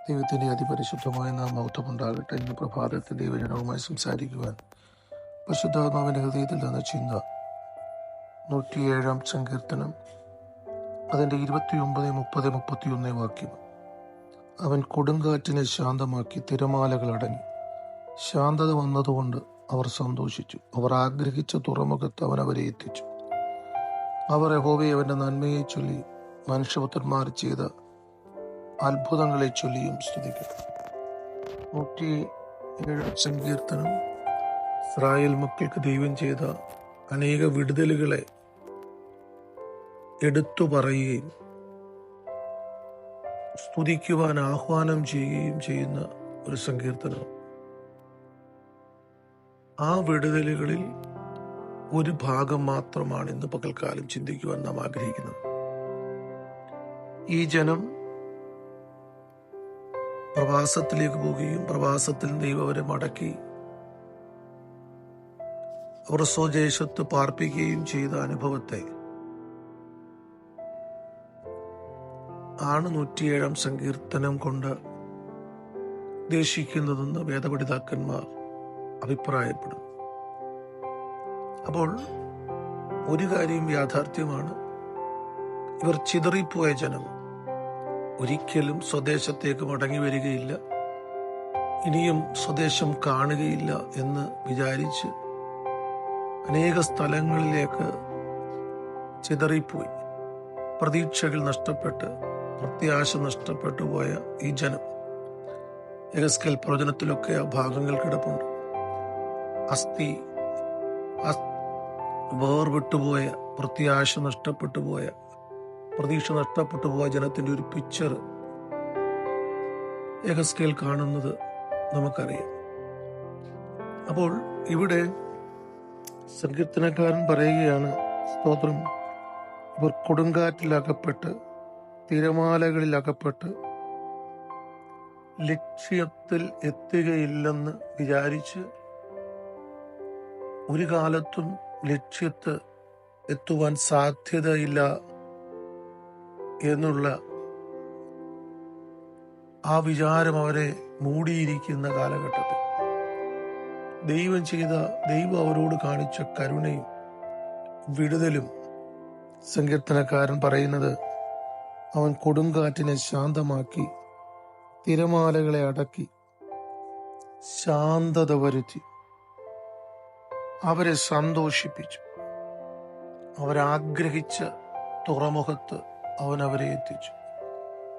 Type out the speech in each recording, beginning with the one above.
ദൈവത്തിൻ്റെ അതിപരിശുദ്ധമായ നാം മഹത്വമുണ്ടാകട്ടെ. ഇന്ന് പ്രഭാതത്തിൽ ദൈവജനവുമായി സംസാരിക്കുവാൻ പരിശുദ്ധാത്മാവിൻ്റെ ഹൃദയത്തിൽ തന്ന ചിന്ത 107 സങ്കീർത്തനം അതിൻ്റെ 29, 30, 31 വാക്യം. അവൻ കൊടുങ്കാറ്റിനെ ശാന്തമാക്കി, തിരമാലകൾ അടങ്ങി. ശാന്തത വന്നതുകൊണ്ട് അവർ സന്തോഷിച്ചു. അവർ ആഗ്രഹിച്ച തുറമുഖത്ത് അവൻ അവരെ എത്തിച്ചു. അവർ യഹോവയെ അവൻ്റെ നന്മയെ ചൊല്ലി, മനുഷ്യപുത്രന്മാർ ചെയ്ത അത്ഭുതങ്ങളെ ചൊല്ലിയും സ്തുതിക്കും. 107 സങ്കീർത്തനം ഇസ്രായേൽ മക്കൾക്ക് ദൈവം ചെയ്ത അനേക വിടുതലുകളെ എടുത്തു പറയുകയും സ്തുതിക്കുവാൻ ആഹ്വാനം ചെയ്യുകയും ചെയ്യുന്ന ഒരു സങ്കീർത്തനം. ആ വിടുതലുകളിൽ ഒരു ഭാഗം മാത്രമാണ് ഇന്ന് പകൽക്കാലം ചിന്തിക്കുവാൻ നാം ആഗ്രഹിക്കുന്നത്. ഈ ജനം പ്രവാസത്തിലേക്ക് പോവുകയും പ്രവാസത്തിൽ ദൈവം അവരെ മടക്കി അവർ സ്വദേശത്ത് പാർപ്പിക്കുകയും ചെയ്ത അനുഭവത്തെ ആണ് 107 സങ്കീർത്തനം കൊണ്ട് ഉദ്ദേശിക്കുന്നതെന്ന് വേദപണ്ഡിതാക്കന്മാർ അഭിപ്രായപ്പെടുന്നു. അപ്പോൾ ഒരു കാര്യം യാഥാർത്ഥ്യമാണ്, ഇവർ ചിതറിപ്പോയ ജനം ഒരിക്കലും സ്വദേശത്തേക്ക് മടങ്ങി വരികയില്ല, ഇനിയും സ്വദേശം കാണുകയില്ല എന്ന് വിചാരിച്ച് അനേക സ്ഥലങ്ങളിലേക്ക് ചിതറിപ്പോയി. പ്രതീക്ഷകൾ നഷ്ടപ്പെട്ട്, പ്രത്യാശ നഷ്ടപ്പെട്ടു പോയ ഈ ജനം യെഹെസ്കേൽ പ്രവചനത്തിലൊക്കെ ആ ഭാഗങ്ങൾ കിടപ്പുണ്ട്. വേർവിട്ടുപോയ, പ്രത്യാശ നഷ്ടപ്പെട്ടു പോയ, പ്രതീക്ഷ നഷ്ടപ്പെട്ടു പോയ ജനത്തിന്റെ ഒരു പിക്ചർ യെഹെസ്കേൽ കാണുന്നത് നമുക്കറിയാം. അപ്പോൾ ഇവിടെ സങ്കീർത്തനക്കാരൻ പറയുകയാണ്, സ്തോത്രം, ഇവർ കൊടുങ്കാറ്റിലകപ്പെട്ട്, തിരമാലകളിൽ അകപ്പെട്ട്, ലക്ഷ്യത്തിൽ എത്തുകയില്ലെന്ന് വിചാരിച്ച് ഒരു കാലത്തും ലക്ഷ്യത്ത് എത്തുവാൻ സാധ്യതയില്ല എന്നുള്ള ആ വിചാരം അവരെ മൂടിയിരിക്കുന്ന കാലഘട്ടത്തിൽ ദൈവം അവരോട് കാണിച്ച കരുണയും വിടുതലും സങ്കീർത്തനക്കാരൻ പറയുന്നത്, അവൻ കൊടുങ്കാറ്റിനെ ശാന്തമാക്കി, തിരമാലകളെ അടക്കി, ശാന്തത വരുത്തി, അവരെ സന്തോഷിപ്പിച്ചു. അവരാഗ്രഹിച്ച തുറമുഖത്ത് അവൻ അവരെ എത്തിച്ചു.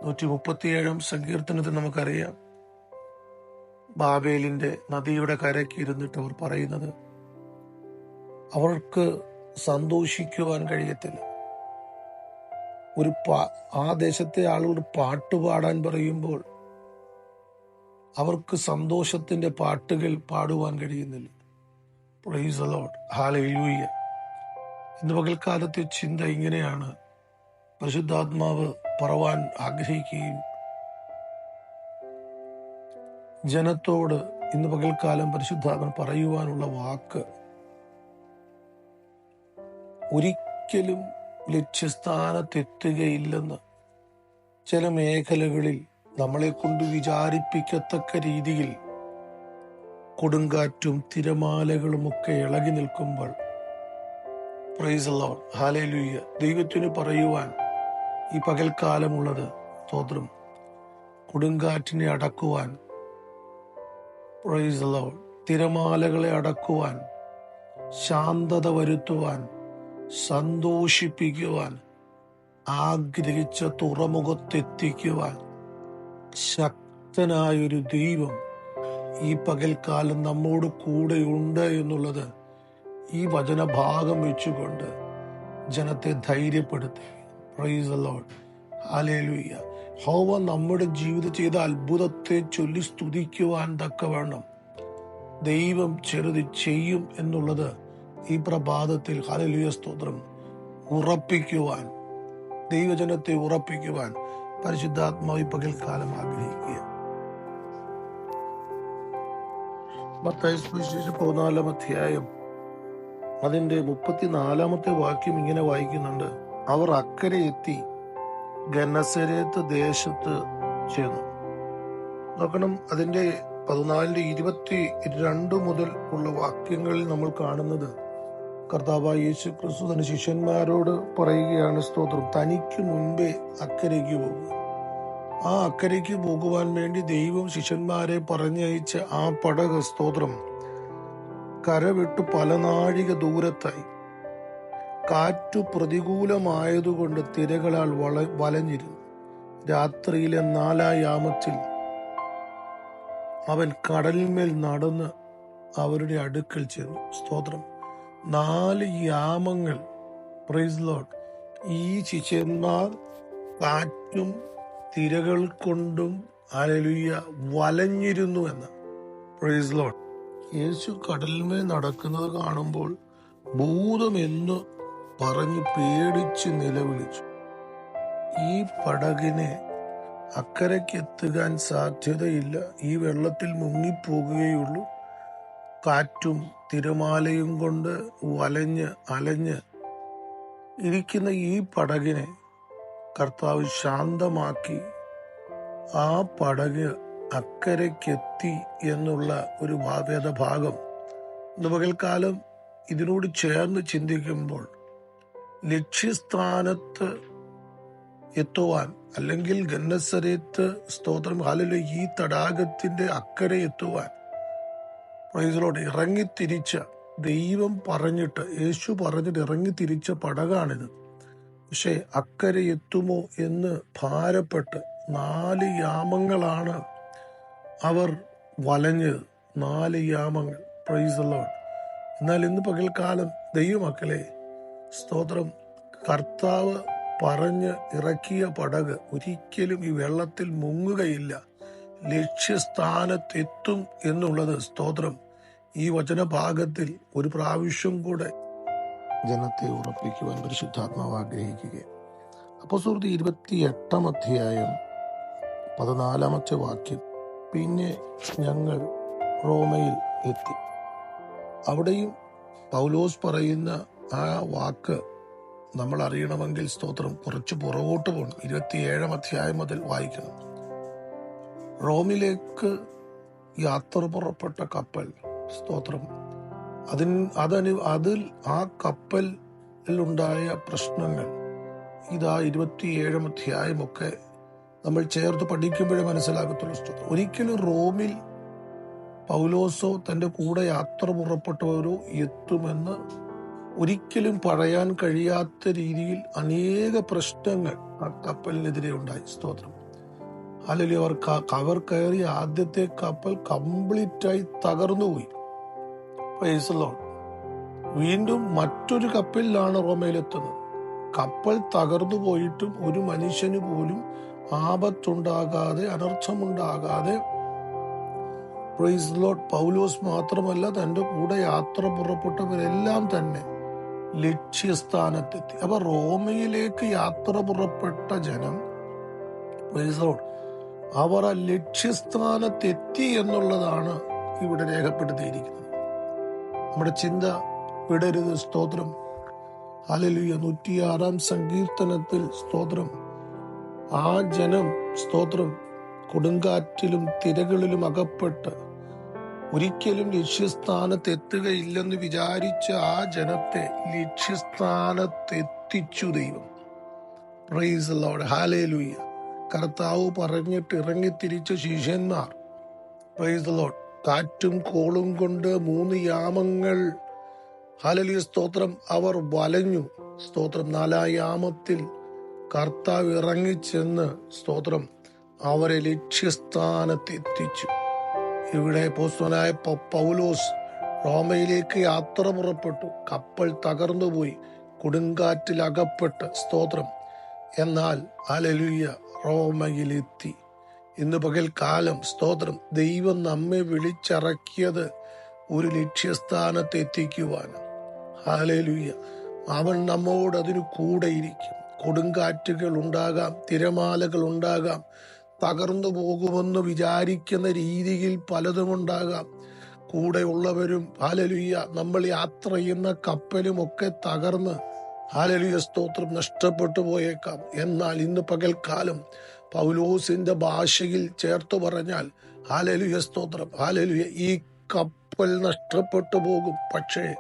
137 സങ്കീർത്തനത്തിൽ നമുക്കറിയാം, ബാബേലിന്റെ നദിയുടെ കരയ്ക്ക് ഇരുന്നിട്ട് അവർ പറയുന്നത് അവർക്ക് സന്തോഷിക്കുവാൻ കഴിയത്തില്ല. ആ ദേശത്തെ ആളുകൾ പാട്ടുപാടാൻ പറയുമ്പോൾ അവർക്ക് സന്തോഷത്തിന്റെ പാട്ടുകൾ പാടുവാൻ കഴിയുന്നില്ല. Price the Lord, hallelujah. ഇന്ന് പകൽക്കാലത്തെ ചിന്ത ഇങ്ങനെയാണ്. പരിശുദ്ധാത്മാവ് പറവാൻ ആഗ്രഹിക്കുകയും ജനത്തോട് ഇന്ന് പകൽക്കാലം പരിശുദ്ധാത്മൻ പറയുവാനുള്ള വാക്ക്, ഒരിക്കലും ലക്ഷ്യസ്ഥാനത്തെത്തുകയില്ലെന്ന് ചില മേഖലകളിൽ നമ്മളെ കൊണ്ട് വിചാരിപ്പിക്കത്തക്ക രീതിയിൽ കൊടുങ്കാറ്റും തിരമാലകളും ഒക്കെ ഇളകി നിൽക്കുമ്പോൾ, പ്രൈസ് ദി ലോർഡ്, ഹല്ലേലൂയ, ദൈവത്തിന് പറയുവാൻ ഈ പകൽക്കാലമുള്ളത്, സ്തോത്രം, കൊടുങ്കാറ്റിനെ അടക്കുവാൻ, പ്രൈസ് ദി ലോർഡ്, തിരമാലകളെ അടക്കുവാൻ, ശാന്തത വരുത്തുവാൻ, സന്തോഷിപ്പിക്കുവാൻ, ആഗ്രഹിച്ച തുറമുഖത്തെത്തിക്കുവാൻ ശക്തനായൊരു ദൈവം ഈ പകൽക്കാലം നമ്മോട് കൂടെയുണ്ട് എന്നുള്ളത് ഈ വചനഭാഗം വെച്ചുകൊണ്ട് ജനത്തെ ധൈര്യപ്പെടുത്തി. Praise the Lord, hallelujah. യഹോവ നമ്മുടെ ജീവിതത്തിൽ ചെയ്ത അത്ഭുതത്തെ ചൊല്ലി സ്തുതിക്കുവാൻ തക്കവണ്ണം ദൈവം ചെറുത് ചെയ്യും എന്നുള്ളത് ഈ പ്രഭാതത്തിൽ, ഹല്ലേലൂയ, സ്തോത്രം, ഉറപ്പിക്കുവാൻ, ദൈവജനത്തെ ഉറപ്പിക്കുവാൻ പരിശുദ്ധാത്മാവ് പകൽക്കാലം ആഗ്രഹിക്കുക. മത്തായി സുവിശേഷം 14 അധ്യായം അതിന്റെ 34 വാക്യം ഇങ്ങനെ വായിക്കുന്നുണ്ട്, അവർ അക്കരെ എത്തി ഗന്നസരേത്ത് ദേശത്ത് ചെന്നു. നോക്കണം, അതിന്റെ 14:22 മുതൽ ഉള്ള വാക്യങ്ങളിൽ നമ്മൾ കാണുന്നത് കർത്താവായ യേശു ക്രിസ്തു തന്റെ ശിഷ്യന്മാരോട് പറയുകയാണ്, സ്തോത്രം, തനിക്ക് മുൻപേ അക്കരയ്ക്ക് പോകുക. ആ അക്കരയ്ക്ക് പോകുവാൻ വേണ്ടി ദൈവം ശിഷ്യന്മാരെ പറഞ്ഞയച്ച ആ പടക്, സ്തോത്രം, കരവിട്ട് പല നാഴിക ദൂരത്തായി. കാറ്റു പ്രതികൂലമായതുകൊണ്ട് തിരകളാൽ വലഞ്ഞിരുന്നു. രാത്രിയിലെ 4-ാം യാമത്തിൽ അവൻ കടലിന്മേൽ നടന്ന് അവരുടെ അടുക്കൽ ചെന്നു. സ്തോത്രം, 4 യാമങ്ങൾ, പ്രൈസ് ലോർഡ്, ഈ ശിഷ്യന്മാർ കാറ്റും തിരകൾ കൊണ്ടും ഹല്ലേലൂയ വലഞ്ഞിരുന്നു എന്ന്. Praise Lord. യേശു കടലിന്മേൽ നടക്കുന്നത് കാണുമ്പോൾ ഭൂതമെന്ന് പറഞ്ഞ് പേടിച്ച് നിലവിളിച്ചു. ഈ പടകിനെ അക്കരയ്ക്ക് എത്തുവാൻ സാധ്യതയില്ല, ഈ വെള്ളത്തിൽ മുങ്ങിപ്പോകുകയുള്ളൂ. കാറ്റും തിരമാലയും കൊണ്ട് അലഞ്ഞ് ഇരിക്കുന്ന ഈ പടകിനെ കർത്താവ് ശാന്തമാക്കി ആ പടക് അക്കരയ്ക്കെത്തി എന്നുള്ള ഒരു വേദഭാഗം ഇന്ന് പകൽക്കാലം ഇതിനോട് ചേർന്ന് ചിന്തിക്കുമ്പോൾ ലക്ഷ്യസ്ഥാനത്ത് എത്തുവാൻ, അല്ലെങ്കിൽ ഗന്നസരേത്ത്, സ്തോത്രം, ഹല്ലേലൂയ, ഈ തടാകത്തിന്റെ അക്കരെ എത്തുവാൻ പ്രൈസിലോട്ട് ഇറങ്ങിത്തിരിച്ച ദൈവം പറഞ്ഞിട്ട്, യേശു പറഞ്ഞിട്ട് ഇറങ്ങിത്തിരിച്ച പടകാണിത്. പക്ഷെ അക്കരെ എത്തുമോ എന്ന് ഭാരപ്പെട്ട് 4 യാമങ്ങളാണ് അവർ വലഞ്ഞത്. 4 യാമങ്ങൾ. Praise Lord. എന്നാൽ ഇന്ന് പകൽക്കാലം ദൈവമക്കളെ, സ്തോത്രം, കർത്താവ് പറഞ്ഞ് ഇറക്കിയ പടക് ഒരിക്കലും ഈ വെള്ളത്തിൽ മുങ്ങുകയില്ല, ലക്ഷ്യസ്ഥാനത്തെത്തും എന്നുള്ളത്, സ്തോത്രം, ഈ വചനഭാഗത്തിൽ ഒരു പ്രാവശ്യം കൂടെ ജനത്തെ ഉറപ്പിക്കുവാൻ പരിശുദ്ധാത്മാവ് ആഗ്രഹിക്കുകയാണ്. അപ്പോസ്തലർ 28-ാം അധ്യായം 14-ാമത്തെ വാക്യം, പിന്നെ ഞങ്ങൾ റോമയിൽ എത്തി. അവിടെയും പൗലോസ് പറയുന്ന ആ വാക്ക് നമ്മൾ അറിയണമെങ്കിൽ, സ്തോത്രം, കുറച്ച് പുറകോട്ട് പോകണം. 27-ാം അധ്യായം മുതൽ വായിക്കണം. റോമിലേക്ക് യാത്ര പുറപ്പെട്ട കപ്പൽ, സ്തോത്രം, അതിൽ ആ കപ്പലിലുണ്ടായ പ്രശ്നങ്ങൾ ഇതാ 27-ാം അധ്യായമൊക്കെ നമ്മൾ ചേർത്ത് പഠിക്കുമ്പോഴേ മനസ്സിലാകത്തുള്ളൂ. സ്തോത്രം, ഒരിക്കലും റോമിൽ പൗലോസോ തന്റെ കൂടെ യാത്ര പുറപ്പെട്ടവരോ എത്തുമെന്ന് ഒരിക്കലും പറയാൻ കഴിയാത്ത രീതിയിൽ അനേക പ്രശ്നങ്ങൾ ആ കപ്പലിനെതിരെ ഉണ്ടായി. സ്തോത്രം, അല്ലെങ്കിൽ അവർ കയറിയ ആദ്യത്തെ കപ്പൽ കംപ്ലീറ്റായി തകർന്നുപോയി. Praise Lord. വീണ്ടും മറ്റൊരു കപ്പലിലാണ് റോമയിലെത്തുന്നത്. കപ്പൽ തകർന്നു പോയിട്ടും ഒരു മനുഷ്യന് പോലും ആപത്തുണ്ടാകാതെ, അനർത്ഥമുണ്ടാകാതെ, പ്രൈസ് ലോർഡ്, പൗലോസ് മാത്രമല്ല തന്റെ കൂടെ യാത്ര പുറപ്പെട്ടവരെല്ലാം തന്നെ ലക്ഷ്യസ്ഥാനത്തെത്തി. അപ്പൊ റോമയിലേക്ക് യാത്ര പുറപ്പെട്ട ജനം, പ്രൈസ് ലോർഡ്, അവർ ആ ലക്ഷ്യസ്ഥാനത്തെത്തി എന്നുള്ളതാണ് ഇവിടെ രേഖപ്പെടുത്തിയിരിക്കുന്നത്. നമ്മുടെ ചിന്ത വിടരുത്. സ്തോത്രം, ഹല്ലേലൂയ. 106-ാം സങ്കീർത്തനത്തിൽ, സ്തോത്രം, ആ ജനം, സ്തോത്രം, കൊടുങ്കാറ്റിലും തിരകളിലും അകപ്പെട്ട് ഒരിക്കലും ലക്ഷ്യസ്ഥാനത്തെത്തുകയില്ലെന്ന് വിചാരിച്ച ആ ജനത്തെ ലക്ഷ്യസ്ഥാനത്തെത്തിച്ചു ദൈവം. Praise Lord. ഹല്ലേലൂയ. കർത്താവ് പറഞ്ഞിട്ട് ഇറങ്ങിത്തിരിച്ച ശിഷ്യന്മാർ, പ്രൈസ് ലോർഡ്, കാറ്റും കോളും കൊണ്ട് 3 യാമങ്ങൾ, ഹല്ലേലൂയ, സ്തോത്രം, അവർ വലഞ്ഞു. സ്തോത്രം, 4-ാം യാമത്തിൽ കർത്താവ് ഇറങ്ങിച്ചെന്ന്, സ്തോത്രം, അവരെ ലക്ഷ്യസ്ഥാനത്തെത്തിച്ചു. ഇവിടെ അപ്പോസ്തലനായ പൗലോസ് റോമയിലേക്ക് യാത്ര പുറപ്പെട്ടു. കപ്പൽ തകർന്നുപോയി, കൊടുങ്കാറ്റിൽ അകപ്പെട്ട്, സ്തോത്രം, എന്നാൽ ഹല്ലേലൂയ റോമയിലെത്തി. ഇന്ന് പകൽക്കാലം, സ്തോത്രം, ദൈവം നമ്മെ വിളിച്ചിറക്കിയത് ഒരു ലക്ഷ്യസ്ഥാനത്ത് എത്തിക്കുവാൻ. ഹല്ലേലൂയ. അവൻ നമ്മോട് അതിന് കൂടെ ഇരിക്കും. കൊടുങ്കാറ്റുകൾ ഉണ്ടാകാം, തിരമാലകൾ ഉണ്ടാകാം, തകർന്നു പോകുമെന്ന് വിചാരിക്കുന്ന രീതിയിൽ പലതും ഉണ്ടാകാം. കൂടെയുള്ളവരും, ഹല്ലേലൂയ, നമ്മൾ യാത്ര ചെയ്യുന്ന കപ്പലും ഒക്കെ തകർന്ന്, ഹല്ലേലൂയ, സ്തോത്രം, നഷ്ടപ്പെട്ടു പോയേക്കാം. എന്നാൽ ഇന്ന് പകൽക്കാലം പൗലോസിന്റെ ഭാഷയിൽ ചേർത്ത് പറഞ്ഞാൽ ഹല്ലേലൂയ സ്തോത്രം, ഹല്ലേലൂയ, ഈ കപ്പൽ നഷ്ടപ്പെട്ടു പോകും, പക്ഷേ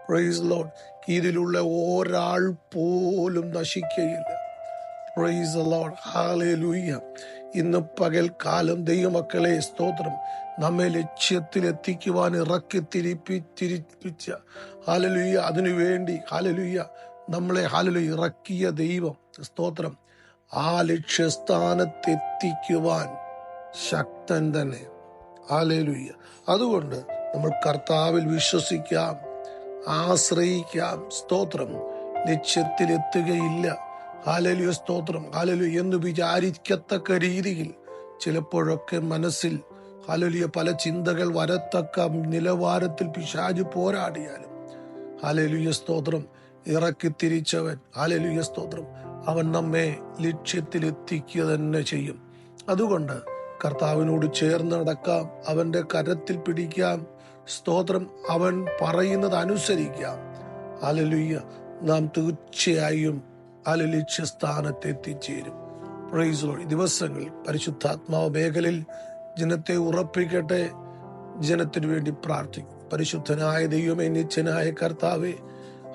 പ്രൈസ് ലോർഡ് ഇതിലുള്ള ഒരാൾ പോലും നശിക്കയില്ല. Price Lord, hallelujah. ഇന്ന് പകൽക്കാലം ദൈവമക്കളെ സ്തോത്രം, നമ്മെ ലക്ഷ്യത്തിലെത്തിക്കുവാൻ തിരിപ്പിച്ച ഹല്ലേലൂയ, അതിനുവേണ്ടി ഹല്ലേലൂയ നമ്മളെ ഹല്ലേലൂയ ഇറക്കിയ ദൈവം സ്തോത്രം ആ ലക്ഷ്യസ്ഥാനത്തെത്തിക്കുവാൻ ശക്തൻ തന്നെ. ഹല്ലേലൂയ. അതുകൊണ്ട് നമ്മൾ കർത്താവിൽ വിശ്വസിക്കാം, ആശ്രയിക്കാം. സ്തോത്രം, ലക്ഷ്യത്തിലെത്തുകയില്ല ഹല്ലേലൂയ സ്തോത്രം, ഹല്ലേലൂയ എന്ന് വിചാരിക്കത്തക്ക രീതിയിൽ ചിലപ്പോഴൊക്കെ മനസ്സിൽ ഹല്ലേലൂയ പല ചിന്തകൾ വരത്തക്ക നിലവാരത്തിൽ പിശാച് പോരാടിയാലും ഹല്ലേലൂയ സ്തോത്രം ഇറക്കി തിരിച്ചവൻ ഹല്ലേലൂയ സ്തോത്രം അവൻ നമ്മെ ലക്ഷ്യത്തിലെത്തിക്കുക തന്നെ ചെയ്യും. അതുകൊണ്ട് കർത്താവിനോട് ചേർന്ന് നടക്കാം, അവന്റെ കരത്തിൽ പിടിക്കാം. സ്തോത്രം, അവൻ പറയുന്നത് അനുസരിക്കാം. ഹല്ലേലൂയ, നാം തീർച്ചയായും ലക്ഷ്യസ്ഥാനത്ത് എത്തിച്ചേരും. Praise Lord. ഈ ദിവസങ്ങളിൽ പരിശുദ്ധാത്മാവ് മേഖലയിൽ ജനത്തെ ഉറപ്പിക്കട്ടെ. ജനത്തിനു വേണ്ടി പ്രാർത്ഥിക്കും. പരിശുദ്ധനായ ദൈവമേ, നിത്യനായ കർത്താവേ,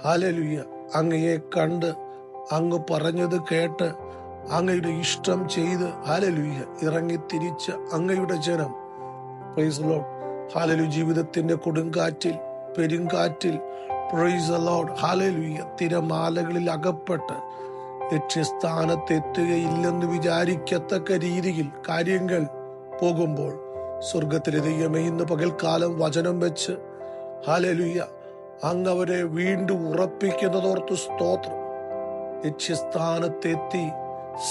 ഹല്ലേലൂയ, അങ്ങയെ കണ്ട് അങ്ങ് പറഞ്ഞത് കേട്ട് അങ്ങയുടെ ഇഷ്ടം ചെയ്ത് ഹല്ലേലൂയ ഇറങ്ങിത്തിരിച്ച അങ്ങയുടെ ജനം പ്രൈസ് ലോർഡ് ഹല്ലേലൂയ ജീവിതത്തിന്റെ കൊടുങ്കാറ്റിൽ പെരുങ്കാറ്റിൽ പ്രൈസ് ലോർഡ് ഹല്ലേലൂയ തിരമാലകളിൽ അകപ്പെട്ട് ലക്ഷ്യസ്ഥാനത്തെത്തുകയില്ലെന്ന് വിചാരിക്കത്തക്ക രീതിയിൽ കാര്യങ്ങൾ പോകുമ്പോൾ സ്വർഗത്തിലെ ദൈവമേ, ഇന്ന് പകൽക്കാലം വചനം വെച്ച് ഹല്ലേലൂയ അങ്ങ് അവരെ വീണ്ടും ഉറപ്പിക്കുന്നതോർത്ത് സ്തോത്രം. ലക്ഷ്യസ്ഥാനത്തെത്തി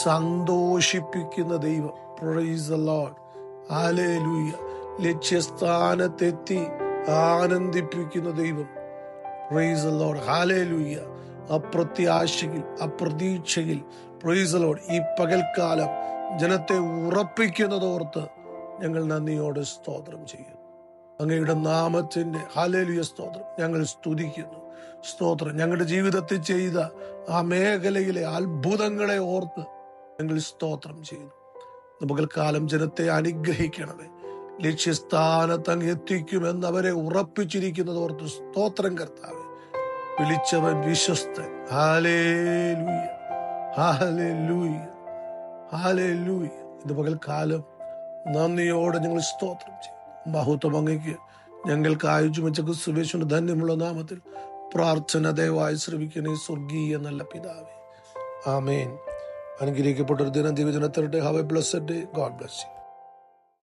സന്തോഷിപ്പിക്കുന്ന ദൈവം. Praise the Lord, hallelujah. ലക്ഷ്യസ്ഥാനത്തെത്തി ആനന്ദിപ്പിക്കുന്ന ദൈവം. Praise the Lord, hallelujah. അപ്രത്യാശയിൽ അപ്രതീക്ഷയിൽ പ്രൈസ് ദി ലോർഡ് ഈ പകൽക്കാലം ജനത്തെ ഉറപ്പിക്കുന്നതോർത്ത് ഞങ്ങൾ നന്ദിയോടെ സ്തോത്രം ചെയ്യുന്നു. അങ്ങയുടെ നാമത്തിന്റെ ഹല്ലേലൂയ സ്തോത്രം ഞങ്ങൾ സ്തുതിക്കുന്നു. സ്തോത്രം, ഞങ്ങളുടെ ജീവിതത്തിൽ ചെയ്ത ആ മേഖലയിലെ അത്ഭുതങ്ങളെ ഓർത്ത് ഞങ്ങൾ സ്തോത്രം ചെയ്യുന്നു. പകൽക്കാലം ജനത്തെ അനുഗ്രഹിക്കണമേ. ലക്ഷ്യസ്ഥാനത്ത് അങ്ങ് എത്തിക്കുമെന്ന് അവരെ ഉറപ്പിച്ചിരിക്കുന്നതോർത്ത് സ്തോത്രം കർത്താവേ. വിളിച്ചവൻ വിശ്വസ്തൻ. Hallelujah, hallelujah, hallelujah. ഇത് പകൽക്കാലം നന്ദിയോടെ ഞങ്ങൾ സ്തോത്രം ചെയ്യും. മഹത്വം അങ്ങയ്ക്ക്. ഞങ്ങൾക്ക് ആയുജുമിച്ച ക്രിസ്തുയേശുവിന്റെ ധന്യമുള്ള നാമത്തിൽ പ്രാർത്ഥന ദയവായി ശ്രമിക്കണേ സ്വർഗീയ നല്ല പിതാവേ. ആമേൻ. അനുഗ്രഹിക്കപ്പെട്ട ഒരു ദിനം ദൈവജനത്തെ. Have A blessed day. God bless you.